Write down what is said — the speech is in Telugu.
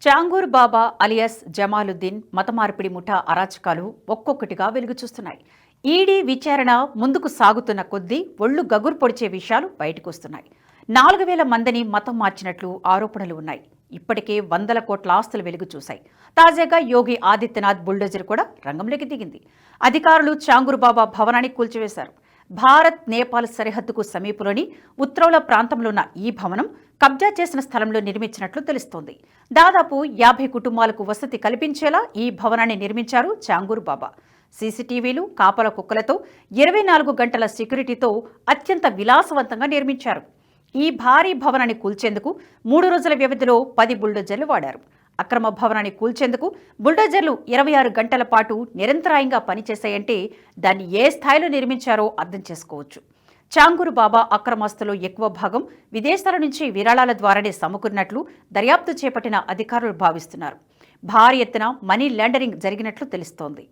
చాంగూర్ బాబా అలియాస్ జమాలుద్దీన్ మత మార్పిడి ముఠా అరాచకాలు ఒక్కొక్కటిగా వెలుగు చూస్తున్నాయి. ఈడీ విచారణ ముందుకు సాగుతున్న కొద్దీ ఒళ్లు గగురు పొడిచే విషయాలు బయటకొస్తున్నాయి. 4,000 మందిని మతం మార్చినట్లు ఆరోపణలు ఉన్నాయి. ఇప్పటికే వందల కోట్ల ఆస్తులు వెలుగు చూశాయి. తాజాగా యోగి ఆదిత్యనాథ్ బుల్డోజర్ కూడా రంగంలోకి దిగింది. అధికారులు చాంగూర్ బాబా భవనాన్ని కూల్చివేశారు. భారత్ నేపాల్ సరిహద్దుకు సమీపంలోని ఉత్రౌల ప్రాంతంలో ఉన్న ఈ భవనం కబ్జా చేసిన స్థలంలో నిర్మించినట్లు తెలుస్తోంది. దాదాపు 50 కుటుంబాలకు వసతి కల్పించేలా ఈ భవనాన్ని నిర్మించారు చాంగూర్ బాబా. సీసీటీవీలు, కాపల కుక్కలతో 24 గంటల సెక్యూరిటీతో అత్యంత విలాసవంతంగా నిర్మించారు. ఈ భారీ భవనాన్ని కూల్చేందుకు 3 రోజుల వ్యవధిలో 10 బుల్డోజర్లు వాడారు. అక్రమ భవనాన్ని కూల్చేందుకు బుల్డోజర్లు 26 గంటల పాటు నిరంతరాయంగా పనిచేశాయంటే దాన్ని ఏ స్థాయిలో నిర్మించారో అర్థం చేసుకోవచ్చు. చాంగూర్ బాబా అక్రమాస్తులో ఎక్కువ భాగం విదేశాల నుంచి విరాళాల ద్వారానే సమకూరినట్లు దర్యాప్తు చేపట్టిన అధికారులు భావిస్తున్నారు. భారీ ఎత్తున మనీ లాండరింగ్ జరిగినట్లు తెలుస్తోంది.